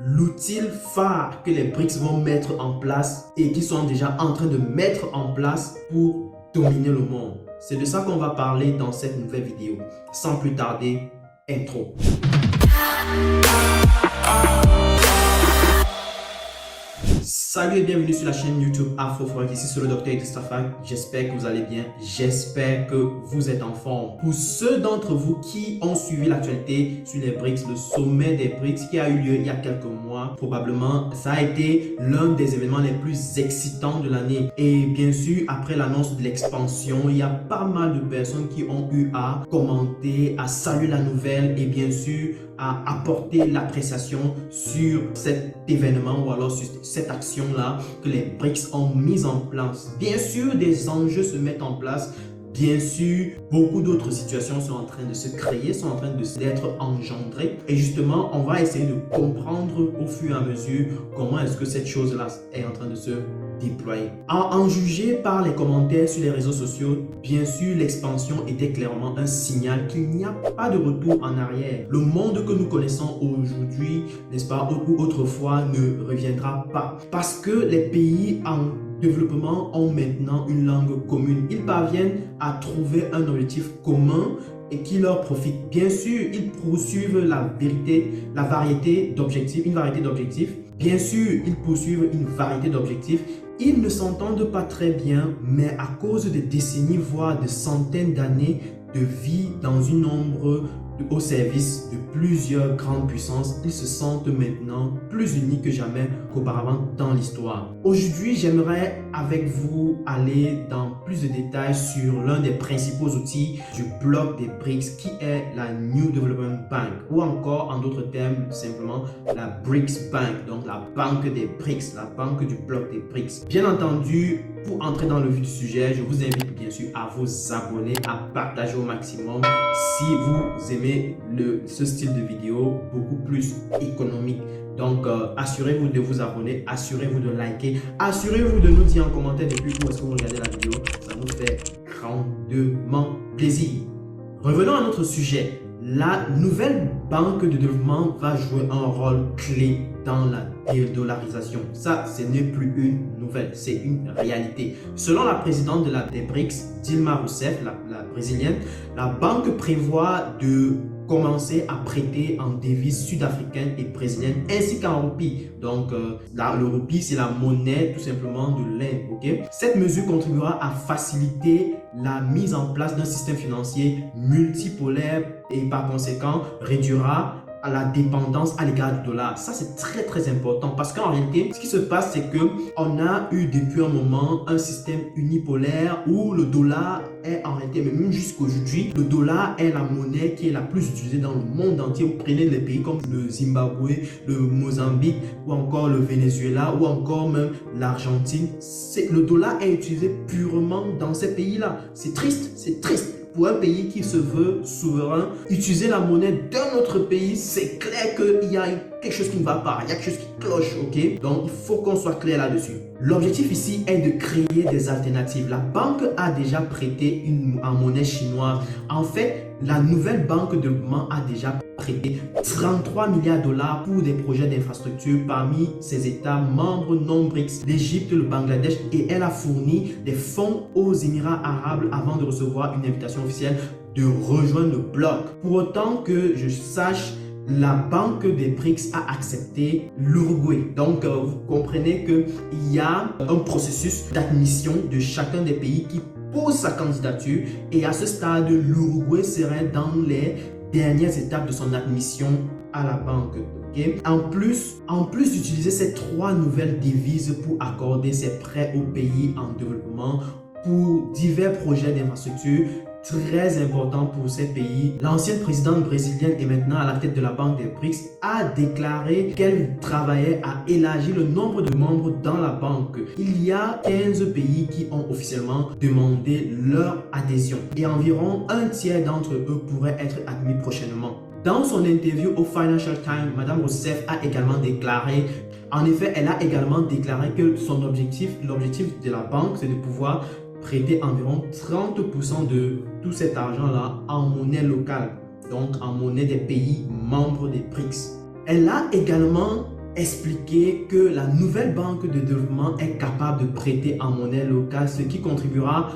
l'outil phare que les BRICS vont mettre en place et qu'ils sont déjà en train de mettre en place pour dominer le monde. C'est de ça qu'on va parler dans cette nouvelle vidéo. Sans plus tarder, intro. Salut et bienvenue sur la chaîne YouTube AfroForex. Ici c'est le Dr Christopher. J'espère que vous allez bien. J'espère que vous êtes en forme. Pour ceux d'entre vous qui ont suivi l'actualité sur les BRICS, le sommet des BRICS qui a eu lieu il y a quelques mois, probablement ça a été l'un des événements les plus excitants de l'année. Et bien sûr, après l'annonce de l'expansion, il y a pas mal de personnes qui ont eu à commenter, à saluer la nouvelle et bien sûr à apporter l'appréciation sur cet événement ou alors sur cette action-là que les BRICS ont mise en place. Bien sûr, des enjeux se mettent en place. Bien sûr, beaucoup d'autres situations sont en train de se créer, sont en train d'être engendrées. Et justement, on va essayer de comprendre au fur et à mesure comment est-ce que cette chose-là est en train de se déployer. À en juger par les commentaires sur les réseaux sociaux, bien sûr, l'expansion était clairement un signal qu'il n'y a pas de retour en arrière. Le monde que nous connaissons aujourd'hui, n'est-ce pas, ou autrefois, ne reviendra pas. Parce que les pays en développement ont maintenant une langue commune. Ils parviennent à trouver un objectif commun et qui leur profite. Bien sûr, ils poursuivent une variété d'objectifs. Bien sûr, ils poursuivent une variété d'objectifs. Ils ne s'entendent pas très bien, mais à cause de décennies, voire de centaines d'années de vie dans une ombre au service de plusieurs grandes puissances, ils se sentent maintenant plus unis que jamais qu'auparavant dans l'histoire. Aujourd'hui, j'aimerais avec vous aller dans plus de détails sur l'un des principaux outils du bloc des BRICS qui est la New Development Bank ou encore en d'autres termes simplement la BRICS Bank, donc la banque des BRICS, la banque du bloc des BRICS. Bien entendu, pour entrer dans le vif du sujet, je vous invite bien sûr à vous abonner, à partager au maximum si vous aimez ce style de vidéo beaucoup plus économique. Donc, assurez-vous de vous abonner, assurez-vous de liker, assurez-vous de nous dire en commentaire depuis où est-ce que vous regardez la vidéo. Ça nous fait grandement plaisir. Revenons à notre sujet. La nouvelle banque de développement va jouer un rôle clé dans la dédollarisation. Ça, ce n'est plus une nouvelle, c'est une réalité. Selon la présidente des BRICS, Dilma Rousseff, la brésilienne, la banque prévoit de commencer à prêter en devises sud-africaines et brésiliennes ainsi qu'en roupies. Donc, le roupie, c'est la monnaie tout simplement de l'Inde. Okay? Cette mesure contribuera à faciliter la mise en place d'un système financier multipolaire et par conséquent réduira à la dépendance à l'égard du dollar. Ça, c'est très important parce qu'en réalité, ce qui se passe, c'est que on a eu depuis un moment un système unipolaire où le dollar est en réalité, mais même jusqu'aujourd'hui, le dollar est la monnaie qui est la plus utilisée dans le monde entier. Vous prenez les pays comme le Zimbabwe, le Mozambique ou encore le Venezuela ou encore même l'Argentine. Le dollar est utilisé purement dans ces pays-là. C'est triste, c'est triste. Pour un pays qui se veut souverain, utiliser la monnaie d'un autre pays, c'est clair qu'il y a quelque chose qui ne va pas, il y a quelque chose qui cloche, ok? Donc, il faut qu'on soit clair là-dessus. L'objectif ici est de créer des alternatives. La banque a déjà prêté en monnaie chinoise. En fait, la nouvelle banque de développement a déjà prêté 33 milliards de dollars pour des projets d'infrastructure parmi ses États membres non BRICS, l'Égypte, le Bangladesh, et elle a fourni des fonds aux Émirats arabes avant de recevoir une invitation officielle de rejoindre le bloc. Pour autant que je sache, la banque des BRICS a accepté l'Uruguay. Donc, vous comprenez qu'il y a un processus d'admission de chacun des pays qui pose sa candidature et à ce stade, l'Uruguay serait dans les dernières étapes de son admission à la banque. Okay? En plus d'utiliser ces trois nouvelles devises pour accorder ses prêts aux pays en développement pour divers projets d'infrastructure, très important pour ces pays. L'ancienne présidente brésilienne et maintenant à la tête de la banque des BRICS a déclaré qu'elle travaillait à élargir le nombre de membres dans la banque. Il y a 15 pays qui ont officiellement demandé leur adhésion et environ un tiers d'entre eux pourraient être admis prochainement. Dans son interview au Financial Times, Madame Rousseff a également déclaré, en effet, elle a également déclaré que son l'objectif de la banque, c'est de pouvoir prêter environ 30% de tout cet argent-là en monnaie locale, donc en monnaie des pays membres des BRICS. Elle a également expliqué que la nouvelle banque de développement est capable de prêter en monnaie locale, ce qui contribuera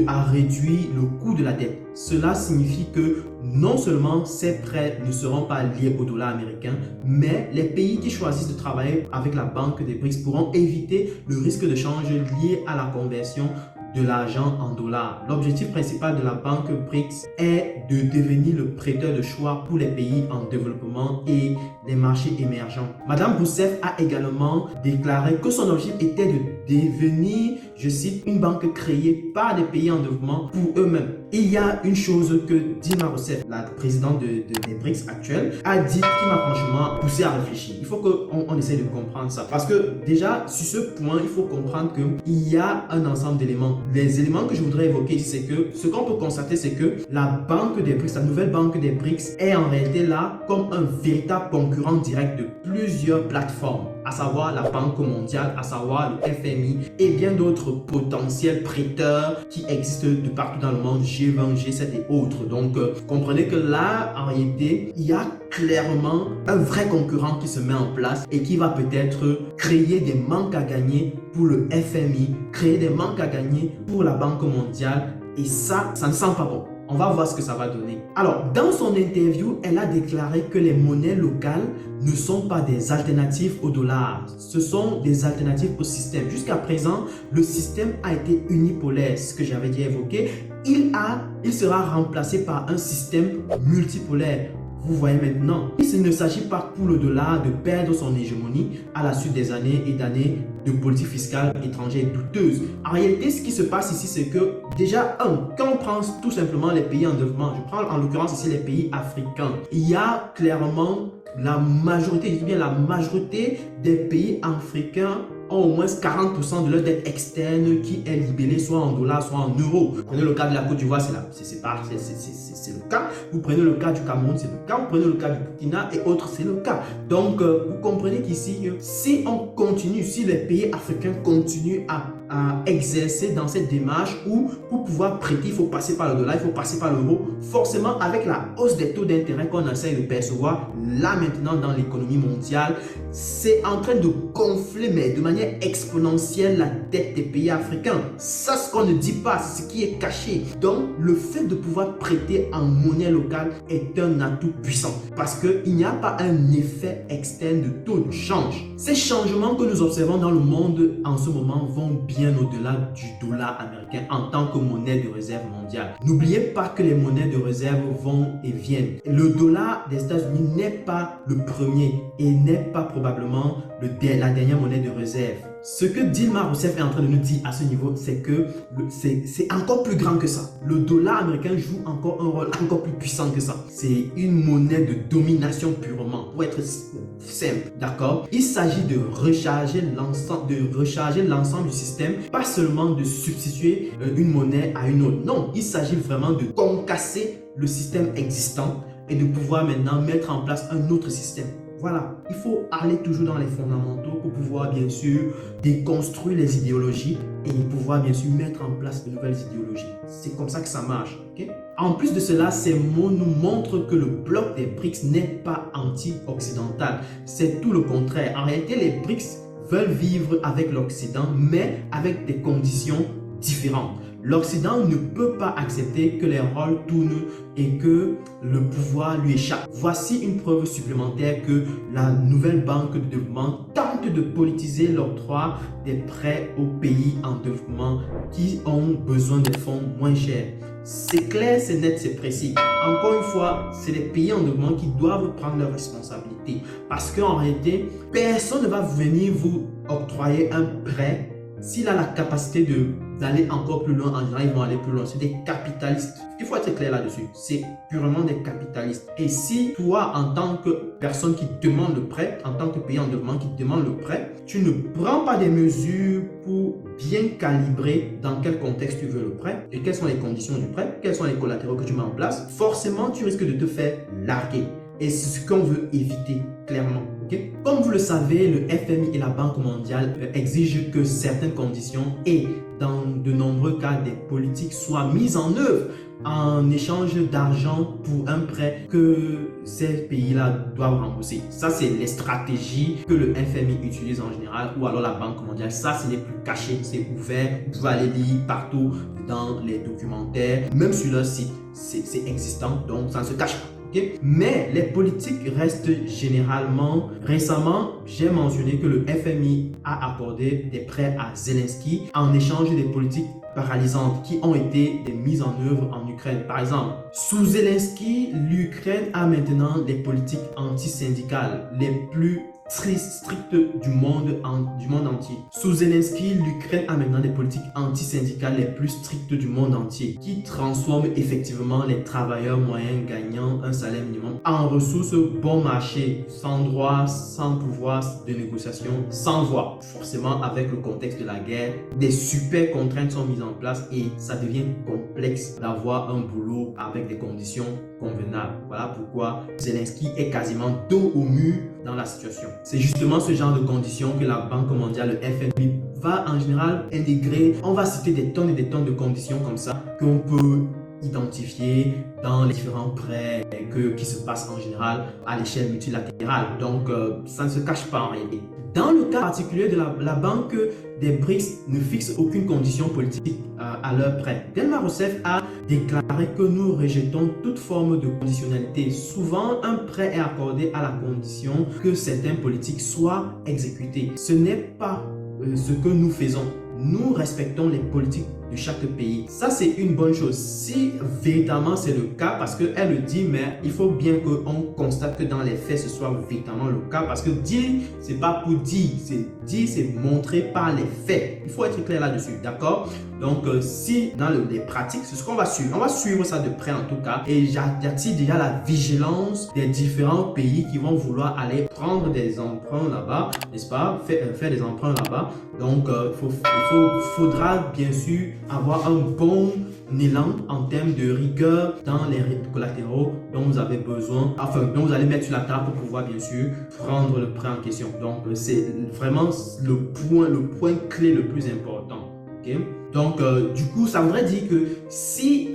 à réduire le coût de la dette. Cela signifie que non seulement ces prêts ne seront pas liés au dollar américain, mais les pays qui choisissent de travailler avec la banque des BRICS pourront éviter le risque de change lié à la conversion de l'argent en dollars. L'objectif principal de la banque BRICS est de devenir le prêteur de choix pour les pays en développement et les marchés émergents. Madame Rousseff a également déclaré que son objectif était de devenir, je cite, une banque créée par des pays en développement pour eux-mêmes. Il y a une chose que Dilma Rousseff, la présidente des BRICS actuelle, a dit qui m'a franchement poussé à réfléchir. Il faut qu'on essaye de comprendre ça. Parce que déjà, sur ce point, il faut comprendre qu'il y a un ensemble d'éléments. Les éléments que je voudrais évoquer ici, c'est que ce qu'on peut constater, c'est que la banque des BRICS, la nouvelle banque des BRICS, est en réalité là comme un véritable concurrent direct de plusieurs plateformes, à savoir la Banque mondiale, à savoir le FMI et bien d'autres potentiels prêteurs qui existent de partout dans le monde, G20, G7 et autres. Donc, comprenez que là, en réalité, il y a clairement un vrai concurrent qui se met en place et qui va peut-être créer des manques à gagner pour le FMI, créer des manques à gagner pour la Banque mondiale et ça ne sent pas bon. On va voir ce que ça va donner. Alors, dans son interview, elle a déclaré que les monnaies locales ne sont pas des alternatives au dollar. Ce sont des alternatives au système. Jusqu'à présent, le système a été unipolaire, ce que j'avais déjà évoqué. Il sera remplacé par un système multipolaire. Vous voyez maintenant, il ne s'agit pas pour le dollar de perdre son hégémonie à la suite des années et d'années de politique fiscale étrangère douteuse. En réalité, ce qui se passe ici, c'est que déjà, quand on prend tout simplement les pays en développement, je prends en l'occurrence ici les pays africains, il y a clairement la majorité, je dis bien la majorité des pays africains ont au moins 40% de leur dette externe qui est libellée soit en dollars, soit en euros. Vous prenez le cas de la Côte d'Ivoire, c'est le cas. Vous prenez le cas du Cameroun, c'est le cas. Vous prenez le cas du Burkina et autres, c'est le cas. Donc, vous comprenez qu'ici, si on continue, si les pays africains continuent à exercer dans cette démarche où pour pouvoir prêter, il faut passer par le dollar, il faut passer par l'euro, forcément avec la hausse des taux d'intérêt qu'on essaie de percevoir là maintenant dans l'économie mondiale, c'est en train de gonfler, mais de manière exponentielle, la dette des pays africains. Ça, ce qu'on ne dit pas, c'est ce qui est caché. Donc, le fait de pouvoir prêter en monnaie locale est un atout puissant parce qu'il n'y a pas un effet externe de taux de change. Ces changements que nous observons dans le monde en ce moment vont bien au-delà du dollar américain en tant que monnaie de réserve mondiale. N'oubliez pas que les monnaies de réserve vont et viennent. Le dollar des États-Unis n'est pas le premier et n'est pas probablement la dernière monnaie de réserve. Ce que Dilma Rousseff est en train de nous dire à ce niveau, c'est que c'est encore plus grand que ça. Le dollar américain joue encore un rôle encore plus puissant que ça. C'est une monnaie de domination purement, pour être simple, d'accord? Il s'agit de recharger l'ensemble du système, pas seulement de substituer une monnaie à une autre. Non, il s'agit vraiment de concasser le système existant et de pouvoir maintenant mettre en place un autre système. Voilà, il faut aller toujours dans les fondamentaux pour pouvoir bien sûr déconstruire les idéologies et pouvoir bien sûr mettre en place de nouvelles idéologies. C'est comme ça que ça marche. Okay? En plus de cela, ces mots nous montrent que le bloc des BRICS n'est pas anti-occidental. C'est tout le contraire. En réalité, les BRICS veulent vivre avec l'Occident, mais avec des conditions différentes. L'Occident ne peut pas accepter que les rôles tournent et que le pouvoir lui échappe. Voici une preuve supplémentaire que la nouvelle banque de développement tente de politiser l'octroi des prêts aux pays en développement qui ont besoin de fonds moins chers. C'est clair, c'est net, c'est précis. Encore une fois, c'est les pays en développement qui doivent prendre leurs responsabilités. Parce qu'en réalité, personne ne va venir vous octroyer un prêt s'il a la capacité d'aller encore plus loin. En général, ils vont aller plus loin. C'est des capitalistes. Il faut être clair là-dessus. C'est purement des capitalistes. Et si toi, en tant que personne qui demande le prêt, en tant que pays en développement qui demande le prêt, tu ne prends pas des mesures pour bien calibrer dans quel contexte tu veux le prêt et quelles sont les conditions du prêt, quels sont les collatéraux que tu mets en place, forcément, tu risques de te faire larguer. et c'est ce qu'on veut éviter clairement. Okay? Comme vous le savez, le FMI et la Banque mondiale exigent que certaines conditions et dans de nombreux cas des politiques soient mises en œuvre en échange d'argent pour un prêt que ces pays-là doivent rembourser. Ça, c'est les stratégies que le FMI utilise en général ou alors la Banque mondiale. Ça, ce n'est plus caché, c'est ouvert. Vous pouvez aller lire partout dans les documentaires, même sur leur site, c'est existant, donc ça ne se cache pas. Okay? Mais les politiques restent généralement... Récemment, j'ai mentionné que le FMI a accordé des prêts à Zelensky en échange des politiques paralysantes qui ont été mises en œuvre en Ukraine. Par exemple, sous Zelensky, l'Ukraine a maintenant des politiques antisyndicales les plus strictes du monde entier. Sous Zelensky, l'Ukraine a maintenant des politiques antisyndicales les plus strictes du monde entier qui transforment effectivement les travailleurs moyens gagnant un salaire minimum en ressources bon marché, sans droit, sans pouvoir de négociation, sans voix. Forcément, avec le contexte de la guerre, des super contraintes sont mises en place et ça devient complexe d'avoir un boulot avec des conditions convenables. Voilà pourquoi Zelensky est quasiment dos au mur dans la situation. C'est justement ce genre de conditions que la Banque mondiale, le FMI, va en général intégrer. On va citer des tonnes et des tonnes de conditions comme ça qu'on peut identifier dans les différents prêts qui se passent en général à l'échelle multilatérale. Donc, ça ne se cache pas en réalité. Dans le cas particulier de la Banque des BRICS ne fixe aucune condition politique à leur prêt. Dilma Rousseff a déclaré que nous rejetons toute forme de conditionnalité. Souvent, un prêt est accordé à la condition que certaines politiques soient exécutées. Ce n'est pas ce que nous faisons. Nous respectons les politiques de chaque pays. Ça, c'est une bonne chose. Si véritablement c'est le cas, parce qu'elle le dit, mais il faut bien qu'on constate que dans les faits, ce soit véritablement le cas. Parce que dire, c'est pas pour dire. C'est montré par les faits. Il faut être clair là-dessus, d'accord? Donc, si dans les pratiques, c'est ce qu'on va suivre. On va suivre ça de près en tout cas. Et j'attire déjà la vigilance des différents pays qui vont vouloir aller prendre des emprunts là-bas, n'est-ce pas? Faire des emprunts là-bas. Donc, il faudra bien sûr avoir un bon élan en termes de rigueur dans les collatéraux dont vous avez besoin, enfin, dont vous allez mettre sur la table pour pouvoir bien sûr prendre le prêt en question. Donc, c'est vraiment le point clé le plus important. Okay? Donc, du coup, ça voudrait dire que si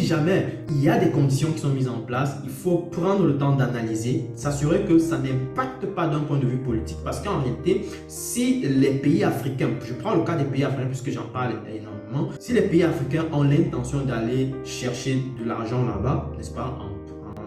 jamais il y a des conditions qui sont mises en place, il faut prendre le temps d'analyser, s'assurer que ça n'impacte pas d'un point de vue politique. Parce qu'en réalité, si les pays africains, je prends le cas des pays africains puisque j'en parle énormément, si les pays africains ont l'intention d'aller chercher de l'argent là-bas, n'est-ce pas, en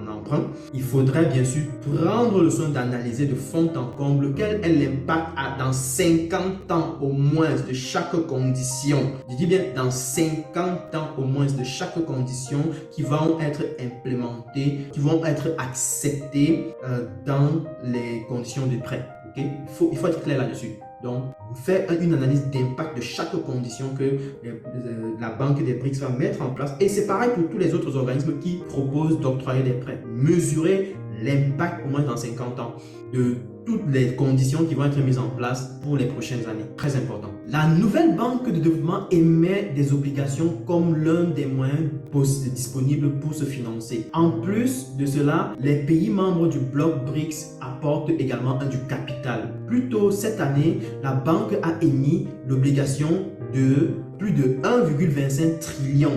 emprunt, il faudrait bien sûr prendre le soin d'analyser de fond en comble quel est l'impact dans 50 ans au moins de chaque condition. Je dis bien dans 50 ans au moins de chaque condition qui vont être implémentées, qui vont être acceptées dans les conditions de prêt. Okay? Il faut être clair là-dessus. Donc, faire une analyse d'impact de chaque condition que la Banque des BRICS va mettre en place. Et c'est pareil pour tous les autres organismes qui proposent d'octroyer des prêts. Mesurer l'impact au moins dans 50 ans de toutes les conditions qui vont être mises en place pour les prochaines années. Très important. La nouvelle banque de développement émet des obligations comme l'un des moyens disponibles pour se financer. En plus de cela, les pays membres du bloc BRICS apportent également du capital. Plus tôt cette année, la banque a émis l'obligation de plus de 1,25 trillion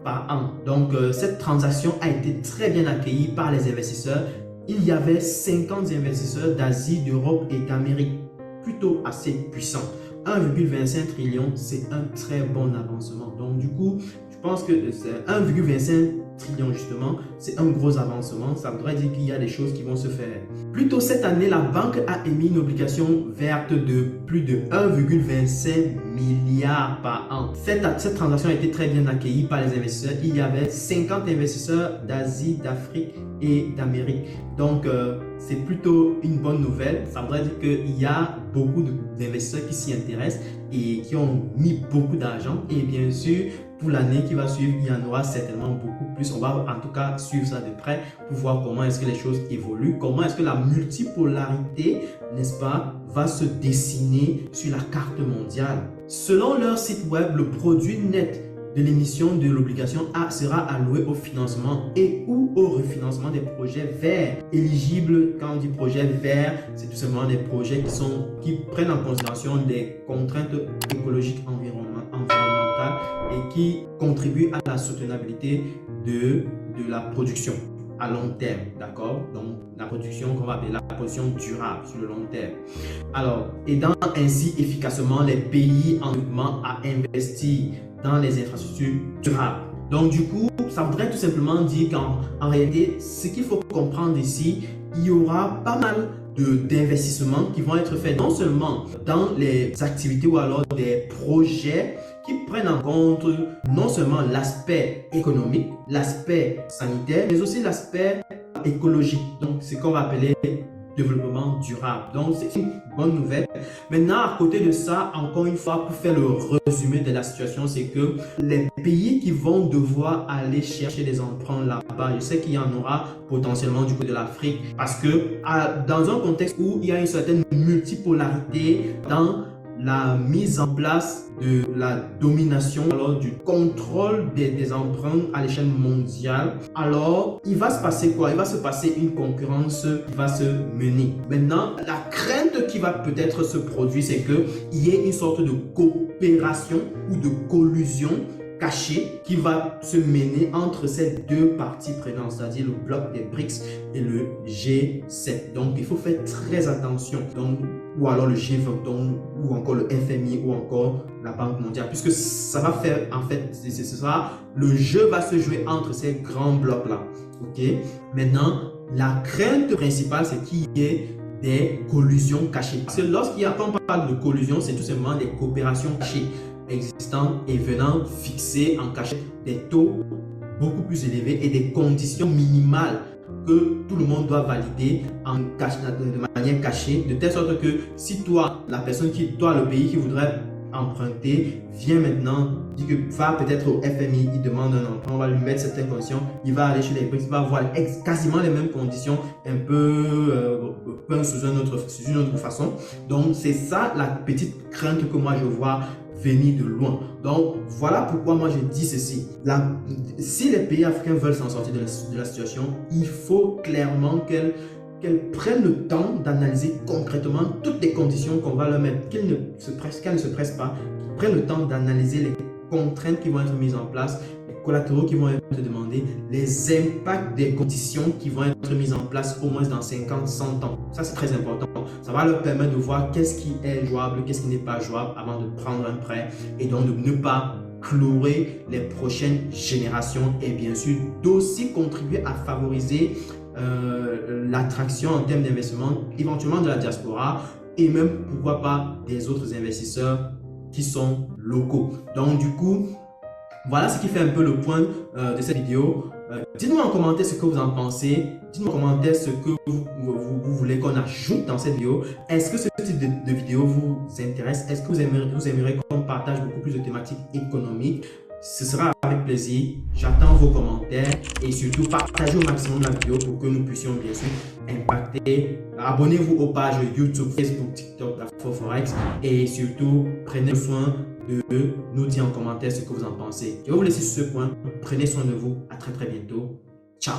par an. Donc, cette transaction a été très bien accueillie par les investisseurs. Il y avait 50 investisseurs d'Asie, d'Europe et d'Amérique, plutôt assez puissants. 1,25 trillion, c'est un très bon avancement. Donc du coup, je pense que 1,25 trillion justement, c'est un gros avancement. Ça voudrait dire qu'il y a des choses qui vont se faire. Plus tôt cette année, la banque a émis une obligation verte de plus de 1,25 milliard par an. Cette transaction a été très bien accueillie par les investisseurs. Il y avait 50 investisseurs d'Asie, d'Afrique et d'Amérique. Donc, c'est plutôt une bonne nouvelle. Ça voudrait dire qu'il y a beaucoup d'investisseurs qui s'y intéressent et qui ont mis beaucoup d'argent. Et bien sûr, pour l'année qui va suivre, il y en aura certainement beaucoup plus. On va en tout cas suivre ça de près pour voir comment est-ce que les choses évoluent, comment est-ce que la multipolarité, n'est-ce pas, va se dessiner sur la carte mondiale. Selon leur site web, le produit net de l'émission de l'obligation sera alloué au financement et ou au refinancement des projets verts éligibles. Quand on dit projet vert, c'est tout simplement des projets qui prennent en considération des contraintes écologiques environnementales et qui contribuent à la soutenabilité de la production à long terme, d'accord? Donc, la production qu'on va appeler la production durable sur le long terme. Alors, aidant ainsi efficacement les pays en développement à investir dans les infrastructures durables. Donc, du coup, ça voudrait tout simplement dire qu'en réalité, ce qu'il faut comprendre ici, il y aura pas mal d'investissements qui vont être faits non seulement dans les activités ou alors des projets qui prennent en compte non seulement l'aspect économique, l'aspect sanitaire, mais aussi l'aspect écologique. Donc, c'est ce qu'on va appeler développement durable. Donc, c'est une bonne nouvelle. Maintenant, à côté de ça, encore une fois, pour faire le résumé de la situation, c'est que les pays qui vont devoir aller chercher des emprunts là-bas, je sais qu'il y en aura potentiellement du côté de l'Afrique, parce que dans un contexte où il y a une certaine multipolarité dans la mise en place de la domination, alors du contrôle des emprunts à l'échelle mondiale, alors il va se passer quoi? Il va se passer une concurrence qui va se mener. Maintenant, la crainte qui va peut-être se produire, c'est qu'il y ait une sorte de coopération ou de collusion cachée qui va se mener entre ces deux parties prenantes, c'est-à-dire le bloc des BRICS et le G7. Donc, il faut faire très attention. Donc, ou alors le G20, ou encore le FMI, ou encore la Banque mondiale, puisque ça va faire, en fait, le jeu va se jouer entre ces grands blocs-là. Ok? Maintenant, la crainte principale, c'est qu'il y ait des collusions cachées. Parce que quand on parle de collusion, c'est tout simplement des coopérations cachées existantes et venant fixer en cachette des taux beaucoup plus élevés et des conditions minimales que tout le monde doit valider de manière cachée, de telle sorte que si toi, le pays qui voudrait emprunter, vient maintenant, dit que va peut-être au FMI, il demande un emprunt, on va lui mettre certaines conditions, il va aller chez les BRICS, il va avoir quasiment les mêmes conditions, un peu sous une autre façon. Donc c'est ça la petite crainte que moi je vois venir de loin. Donc voilà pourquoi moi je dis ceci. Si les pays africains veulent s'en sortir de la situation, il faut clairement qu'elles prennent le temps d'analyser concrètement toutes les conditions qu'on va leur mettre, qu'elles ne se pressent pas, qu'ils prennent le temps d'analyser les contraintes qui vont être mises en place, les collatéraux qui vont être demandés, les impacts des conditions qui vont être mises en place au moins dans 50, 100 ans. Ça, c'est très important. Ça va leur permettre de voir qu'est-ce qui est jouable, qu'est-ce qui n'est pas jouable avant de prendre un prêt et donc de ne pas clouer les prochaines générations et bien sûr d'aussi contribuer à favoriser l'attraction en termes d'investissement éventuellement de la diaspora et même pourquoi pas des autres investisseurs qui sont locaux. Donc du coup, voilà ce qui fait un peu le point de cette vidéo. Dites-moi en commentaire ce que vous en pensez. Dites-moi en commentaire ce que vous voulez qu'on ajoute dans cette vidéo. Est-ce que ce type de vidéo vous intéresse? Est-ce que vous aimeriez qu'on partage beaucoup plus de thématiques économiques? Ce sera avec plaisir. J'attends vos commentaires et surtout partagez au maximum la vidéo pour que nous puissions bien sûr impacter. Abonnez-vous aux pages YouTube, Facebook, TikTok d'AfroForex et surtout prenez soin de nous dire en commentaire ce que vous en pensez. Je vais vous laisser sur ce point. Prenez soin de vous. À très bientôt. Ciao.